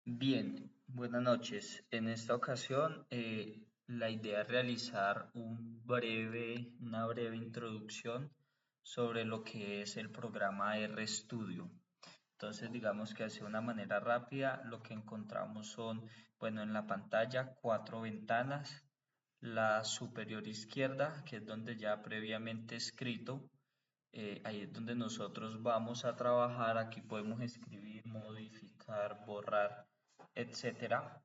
Bien, buenas noches. En esta ocasión, la idea es realizar una breve introducción sobre lo que es el programa RStudio. Entonces, digamos que de una manera rápida, lo que encontramos son, bueno, en la pantalla cuatro ventanas. La superior izquierda, que es donde ya previamente escrito, ahí es donde nosotros vamos a trabajar. Aquí podemos escribir, modificar, borrar, etcétera.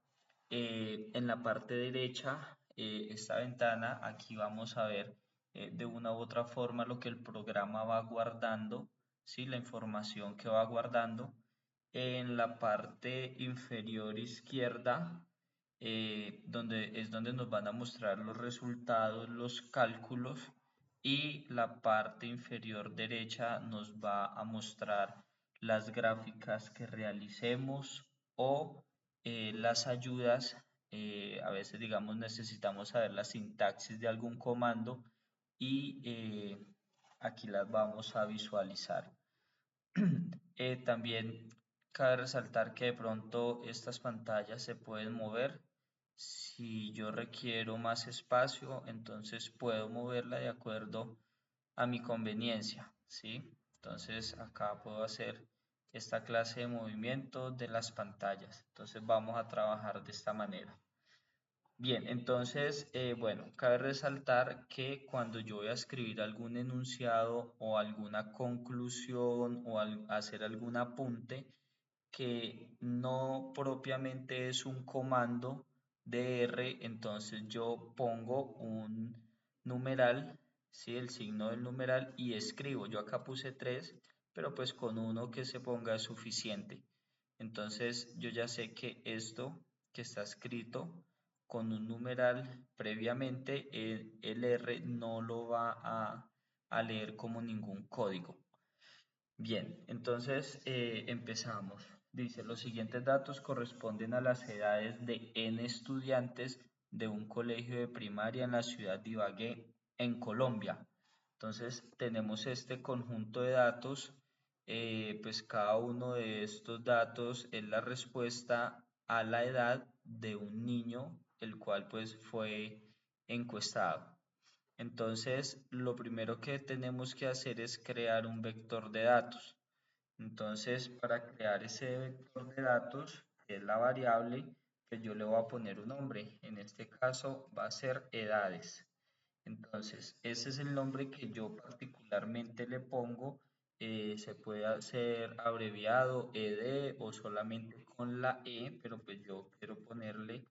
En la parte derecha, esta ventana, aquí vamos a ver de una u otra forma lo que el programa va guardando, ¿sí? La información que va guardando. En la parte inferior izquierda, donde nos van a mostrar los resultados, los cálculos, y la parte inferior derecha nos va a mostrar las gráficas que realicemos o las ayudas. A veces, digamos, necesitamos saber la sintaxis de algún comando y aquí las vamos a visualizar. También cabe resaltar que de pronto estas pantallas se pueden mover. Si yo requiero más espacio, entonces puedo moverla de acuerdo a mi conveniencia, ¿sí? Entonces acá puedo hacer esta clase de movimiento de las pantallas. Entonces vamos a trabajar de esta manera. Bien, entonces, bueno, cabe resaltar que cuando yo voy a escribir algún enunciado o alguna conclusión o hacer algún apunte que no propiamente es un comando de R, entonces yo pongo un numeral, ¿sí? El signo del numeral y escribo. Yo acá puse 3, pero pues con uno que se ponga es suficiente. Entonces yo ya sé que esto que está escrito con un numeral previamente, el R no lo va a leer como ningún código. Bien, entonces empezamos. Dice, los siguientes datos corresponden a las edades de N estudiantes de un colegio de primaria en la ciudad de Ibagué, en Colombia. Entonces tenemos este conjunto de datos, pues cada uno de estos datos es la respuesta a la edad de un niño, el cual pues fue encuestado. Entonces, lo primero que tenemos que hacer es crear un vector de datos. Entonces, para crear ese vector de datos, que es la variable, pues yo le voy a poner un nombre. En este caso va a ser edades. Entonces, ese es el nombre que yo particularmente le pongo. Se puede hacer abreviado ed o solamente con la e, pero pues yo quiero ponerle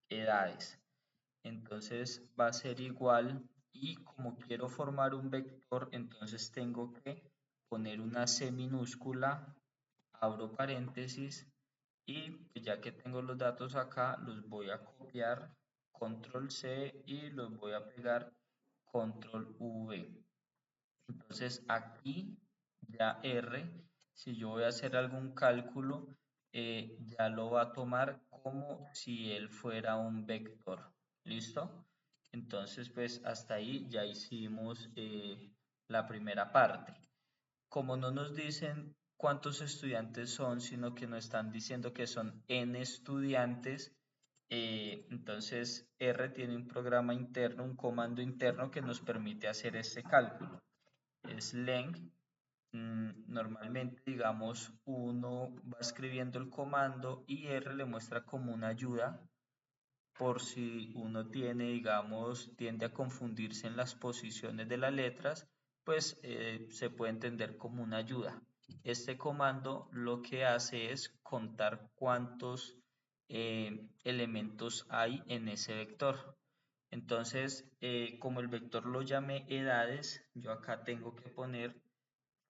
edades. Entonces va a ser igual, y como quiero formar un vector, entonces tengo que poner una C minúscula, abro paréntesis, y pues ya que tengo los datos acá, los voy a copiar, control C, y los voy a pegar, control V. Entonces aquí ya R, si yo voy a hacer algún cálculo, ya lo va a tomar como si él fuera un vector. ¿Listo? Entonces, pues hasta ahí ya hicimos la primera parte. Como no nos dicen cuántos estudiantes son, sino que nos están diciendo que son n estudiantes, entonces R tiene un programa interno, un comando interno que nos permite hacer este cálculo. Es len. Normalmente, digamos, uno va escribiendo el comando y R le muestra como una ayuda por si uno tiene, digamos, tiende a confundirse en las posiciones de las letras, pues se puede entender como una ayuda. Este comando lo que hace es contar cuántos elementos hay en ese vector. Entonces, como el vector lo llamé edades, yo acá tengo que poner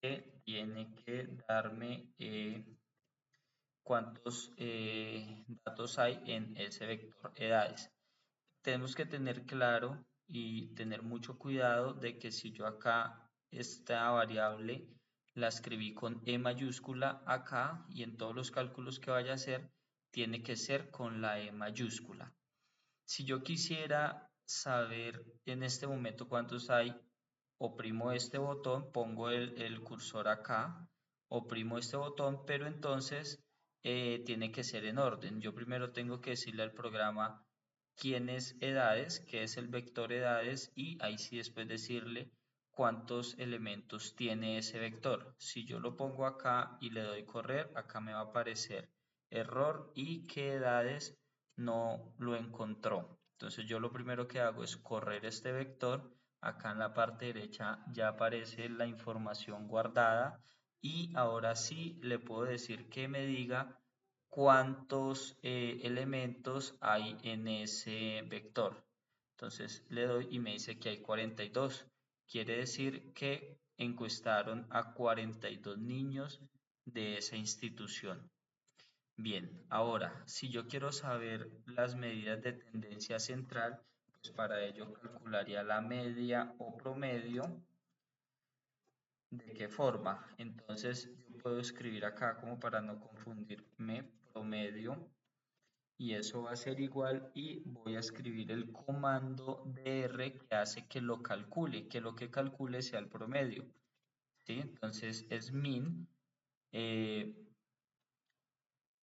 que tiene que darme cuántos datos hay en ese vector edades. Tenemos que tener claro y tener mucho cuidado de que si yo acá esta variable la escribí con E mayúscula acá, y en todos los cálculos que vaya a hacer tiene que ser con la E mayúscula. Si yo quisiera saber en este momento cuántos hay, oprimo este botón, pongo el cursor acá, oprimo este botón, pero entonces tiene que ser en orden. Yo primero tengo que decirle al programa quién es edades, qué es el vector edades y ahí sí después decirle cuántos elementos tiene ese vector. Si yo lo pongo acá y le doy correr, acá me va a aparecer error y que edades no lo encontró. Entonces yo lo primero que hago es correr este vector. Acá en la parte derecha ya aparece la información guardada y ahora sí le puedo decir que me diga cuántos elementos hay en ese vector. Entonces le doy y me dice que hay 42. Quiere decir que encuestaron a 42 niños de esa institución. Bien, ahora, si yo quiero saber las medidas de tendencia central, pues para ello calcularía la media o promedio. ¿De qué forma? Entonces yo puedo escribir acá como para no confundirme, promedio, y eso va a ser igual y voy a escribir el comando dr que hace que lo calcule, que lo que calcule sea el promedio, ¿sí? Entonces es min, eh,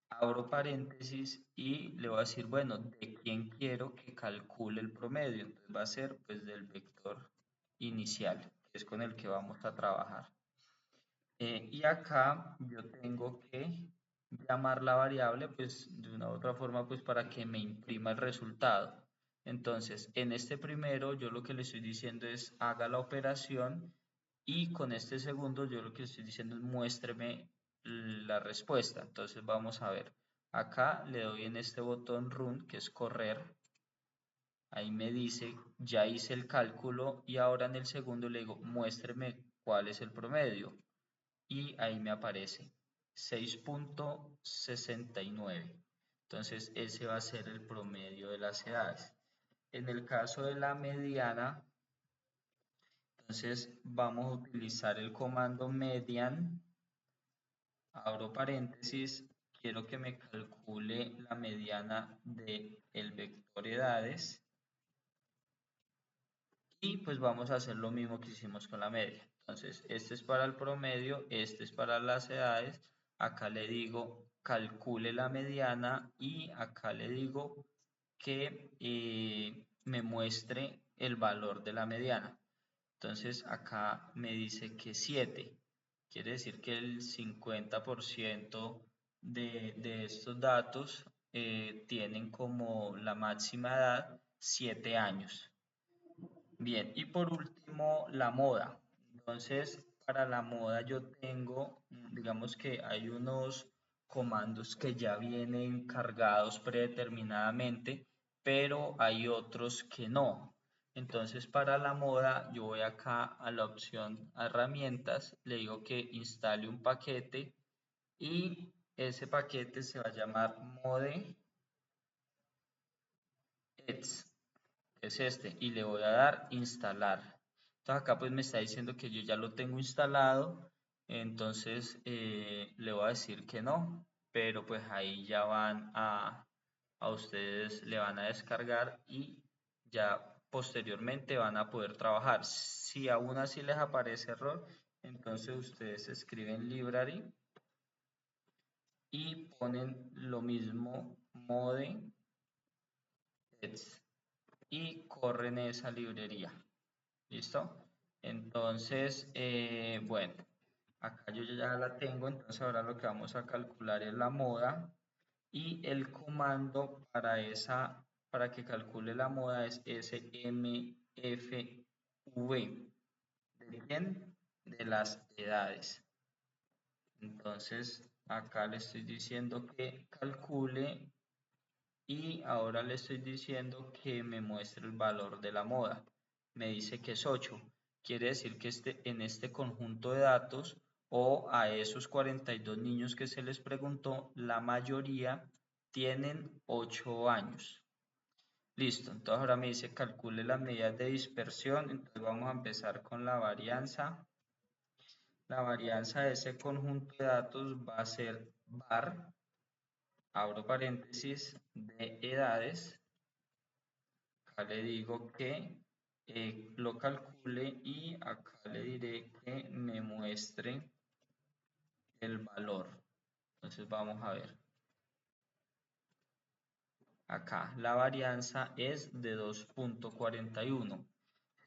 abro paréntesis y le voy a decir, bueno, de quién quiero que calcule el promedio. Entonces va a ser pues del vector inicial, que es con el que vamos a trabajar. Y acá yo tengo que llamar la variable pues de una u otra forma pues para que me imprima el resultado. Entonces en este primero yo lo que le estoy diciendo es haga la operación y con este segundo yo lo que estoy diciendo es muéstreme la respuesta. Entonces vamos a ver. Acá le doy en este botón run que es correr. Ahí me dice ya hice el cálculo y ahora en el segundo le digo muéstreme cuál es el promedio y ahí me aparece 6.69. Entonces ese va a ser el promedio de las edades. En el caso de la mediana, entonces vamos a utilizar el comando median, abro paréntesis, quiero que me calcule la mediana del vector edades y pues vamos a hacer lo mismo que hicimos con la media. Entonces, este es para el promedio, este es para las edades. Acá le digo calcule la mediana y acá le digo que me muestre el valor de la mediana. Entonces, acá me dice que 7. Quiere decir que el 50% de estos datos tienen como la máxima edad 7 años. Bien, y por último, la moda. Entonces, para la moda yo tengo, digamos que hay unos comandos que ya vienen cargados predeterminadamente, pero hay otros que no. Entonces, para la moda, yo voy acá a la opción herramientas, le digo que instale un paquete y ese paquete se va a llamar Mode Eds, es este, y le voy a dar instalar. Entonces acá pues me está diciendo que yo ya lo tengo instalado, entonces le voy a decir que no, pero pues ahí ya van a ustedes le van a descargar y ya posteriormente van a poder trabajar. Si aún así les aparece error, entonces ustedes escriben library y ponen lo mismo mode y corren esa librería. ¿Listo? Entonces, bueno, acá yo ya la tengo, entonces ahora lo que vamos a calcular es la moda y el comando para que calcule la moda es smfv. ¿De quién? De las edades. Entonces, acá le estoy diciendo que calcule y ahora le estoy diciendo que me muestre el valor de la moda. Me dice que es 8. Quiere decir que en este conjunto de datos o a esos 42 niños que se les preguntó, la mayoría tienen 8 años. Listo, entonces ahora me dice calcule las medidas de dispersión, entonces vamos a empezar con la varianza. La varianza de ese conjunto de datos va a ser var, abro paréntesis, de edades. Acá le digo que lo calcule y acá le diré que me muestre el valor. Entonces vamos a ver. Acá la varianza es de 2.41.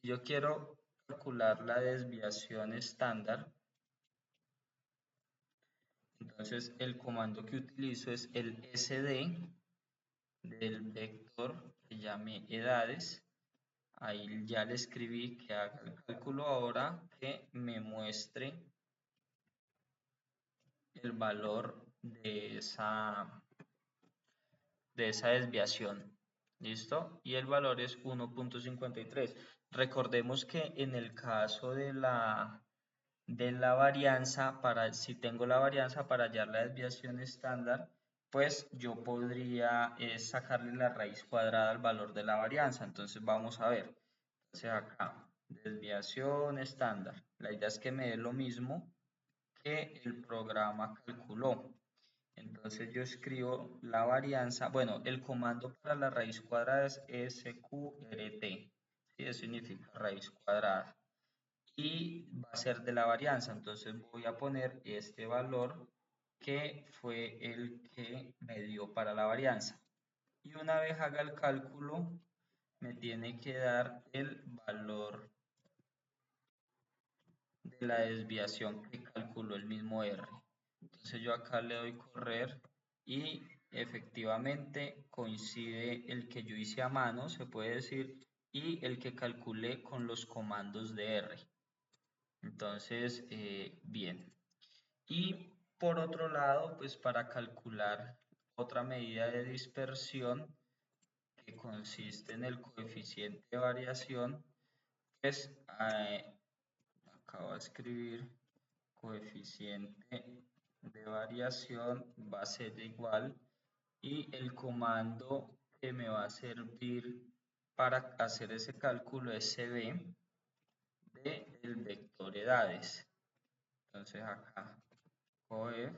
Yo quiero calcular la desviación estándar. Entonces el comando que utilizo es el sd del vector que llame edades. Ahí ya le escribí que haga el cálculo ahora, que me muestre el valor de esa desviación. ¿Listo? Y el valor es 1.53. Recordemos que en el caso de la varianza, si tengo la varianza para hallar la desviación estándar, pues yo podría sacarle la raíz cuadrada al valor de la varianza. Entonces vamos a ver. Entonces acá, desviación estándar. La idea es que me dé lo mismo que el programa calculó. Entonces yo escribo la varianza, bueno, el comando para la raíz cuadrada es sqrt, ¿sí? Eso significa raíz cuadrada. Y va a ser de la varianza, entonces voy a poner este valor que fue el que me dio para la varianza. Y una vez haga el cálculo, me tiene que dar el valor de la desviación que calculó el mismo R. Entonces yo acá le doy correr y efectivamente coincide el que yo hice a mano, se puede decir, y el que calculé con los comandos de R. Entonces, bien. Y por otro lado, pues para calcular otra medida de dispersión que consiste en el coeficiente de variación, pues acabo de escribir coeficiente de variación va a ser igual y el comando que me va a servir para hacer ese cálculo es cb del vector edades. Entonces acá coef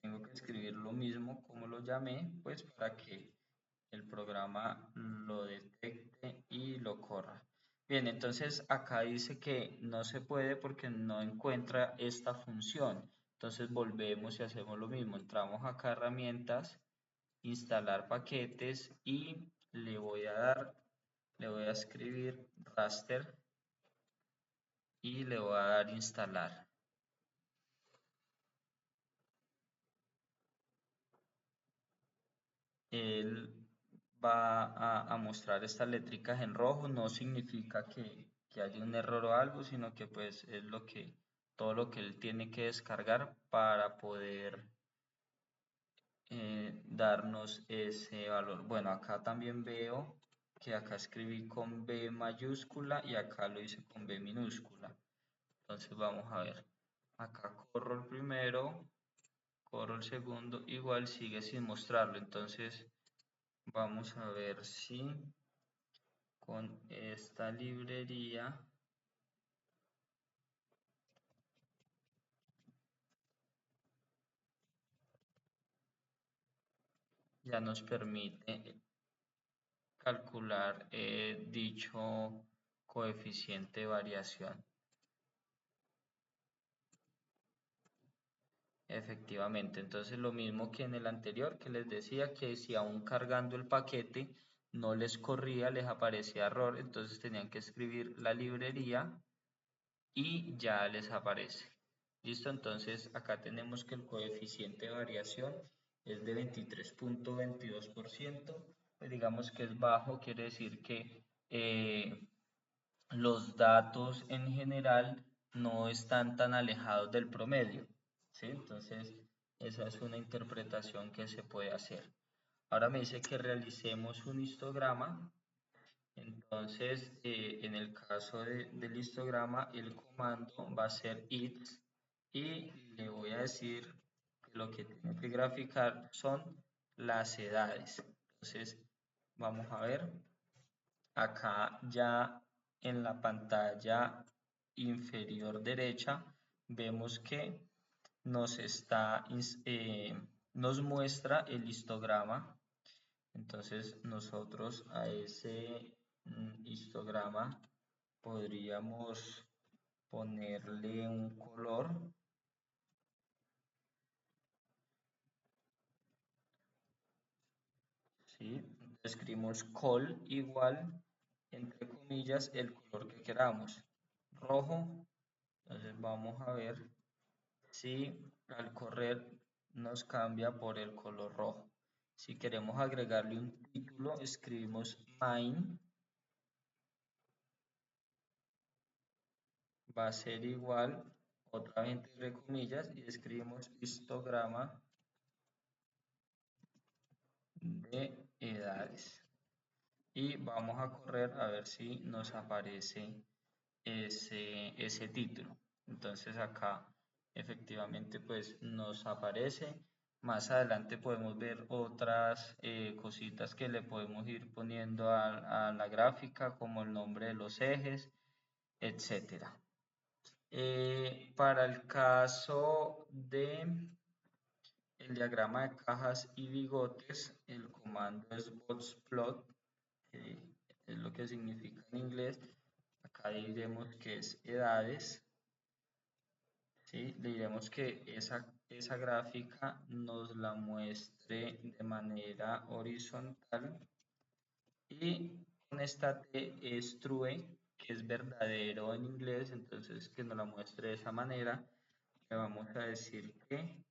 tengo que escribir lo mismo como lo llamé, pues para que el programa lo detecte y lo corra. Bien, entonces acá dice que no se puede porque no encuentra esta función. Entonces volvemos y hacemos lo mismo. Entramos acá a herramientas, instalar paquetes y le voy a escribir raster y le voy a dar instalar. Él va a mostrar estas letricas en rojo, no significa que haya un error o algo, sino que pues es todo lo que él tiene que descargar para poder darnos ese valor. Bueno, acá también veo que acá escribí con B mayúscula y acá lo hice con B minúscula. Entonces vamos a ver, acá corro el primero, corro el segundo, igual sigue sin mostrarlo, entonces vamos a ver si con esta librería ya nos permite calcular dicho coeficiente de variación. Efectivamente, entonces lo mismo que en el anterior que les decía que si aún cargando el paquete no les corría, les aparecía error, entonces tenían que escribir la librería y ya les aparece. Listo, entonces acá tenemos que el coeficiente de variación es de 23.22%, pues digamos que es bajo, quiere decir que los datos en general no están tan alejados del promedio, ¿sí? Entonces esa es una interpretación que se puede hacer. Ahora me dice que realicemos un histograma. Entonces, en el caso del histograma, el comando va a ser it y le voy a decir que lo que tiene que graficar son las edades. Entonces, vamos a ver, acá ya en la pantalla inferior derecha vemos que nos muestra el histograma. Entonces nosotros a ese histograma podríamos ponerle un color, ¿sí? escribimos col igual, entre comillas, el color que queramos. Rojo, entonces vamos a ver si al correr nos cambia por el color rojo. Si queremos agregarle un título, escribimos mine, va a ser igual, otra vez entre comillas, y escribimos histograma de edades. Y vamos a correr a ver si nos aparece ese título. Entonces acá efectivamente pues nos aparece. Más adelante podemos ver otras cositas que le podemos ir poniendo a la gráfica, como el nombre de los ejes, etcétera. Para el caso de el diagrama de cajas y bigotes, el comando es boxplot, es lo que significa en inglés. Acá diremos que es edades. ¿Sí? Le diremos que esa gráfica nos la muestre de manera horizontal, y con esta T es true, que es verdadero en inglés, entonces que nos la muestre de esa manera. Le vamos a decir que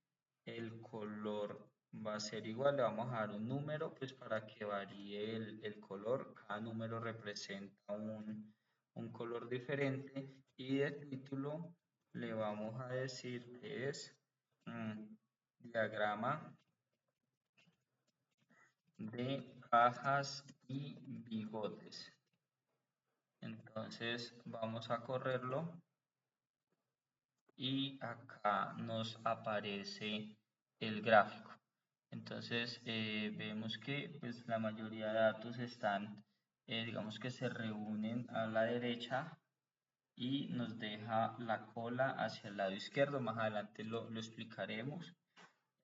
el color va a ser igual, le vamos a dar un número pues para que varíe el color. Cada número representa un color diferente, y de título le vamos a decir que es diagrama de cajas y bigotes. Entonces vamos a correrlo y acá nos aparece el gráfico. Entonces vemos que pues, la mayoría de datos están, digamos que se reúnen a la derecha, y nos deja la cola hacia el lado izquierdo. Más adelante lo explicaremos.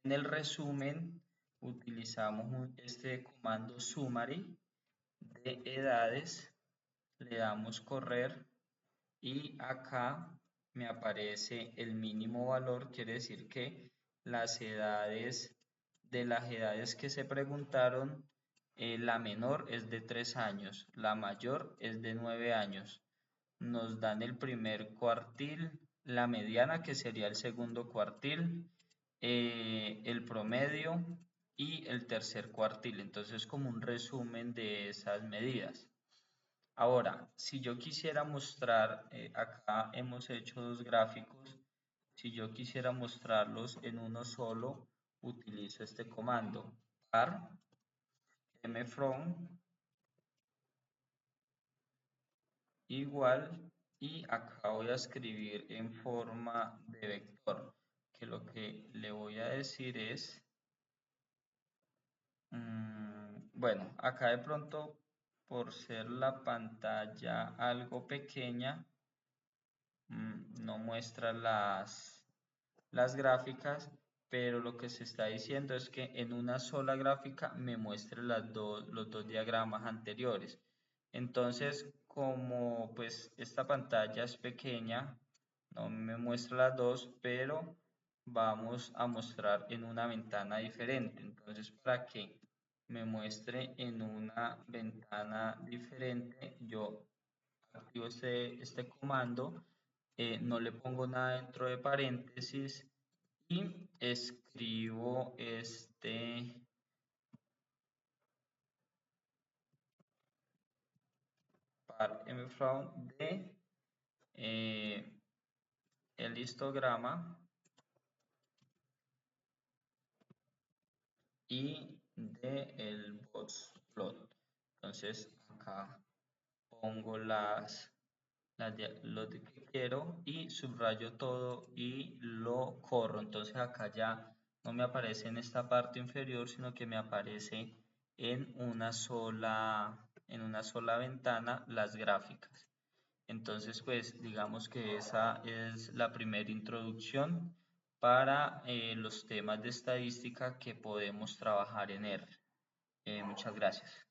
En el resumen utilizamos este comando summary de edades, le damos correr y acá me aparece el mínimo valor, quiere decir que las edades de las edades que se preguntaron, la menor es de 3 años, la mayor es de 9 años. Nos dan el primer cuartil, la mediana que sería el segundo cuartil, el promedio y el tercer cuartil. Entonces como un resumen de esas medidas. Ahora, si yo quisiera mostrar, acá hemos hecho dos gráficos, si yo quisiera mostrarlos en uno solo, utilizo este comando, par mfrom igual, y acá voy a escribir en forma de vector, que lo que le voy a decir es, bueno, acá de pronto por ser la pantalla algo pequeña, no muestra las gráficas, pero lo que se está diciendo es que en una sola gráfica me muestre los dos diagramas anteriores. Entonces, como pues esta pantalla es pequeña, no me muestra las dos, pero vamos a mostrar en una ventana diferente. Entonces, para que me muestre en una ventana diferente, yo activo este comando, no le pongo nada dentro de paréntesis y escribo este par mfront de el histograma y de el boxplot. Entonces acá pongo lo que quiero y subrayo todo y lo corro. Entonces acá ya no me aparece en esta parte inferior, sino que me aparece en una sola ventana las gráficas. Entonces pues digamos que esa es la primera introducción para los temas de estadística que podemos trabajar en R. Muchas gracias.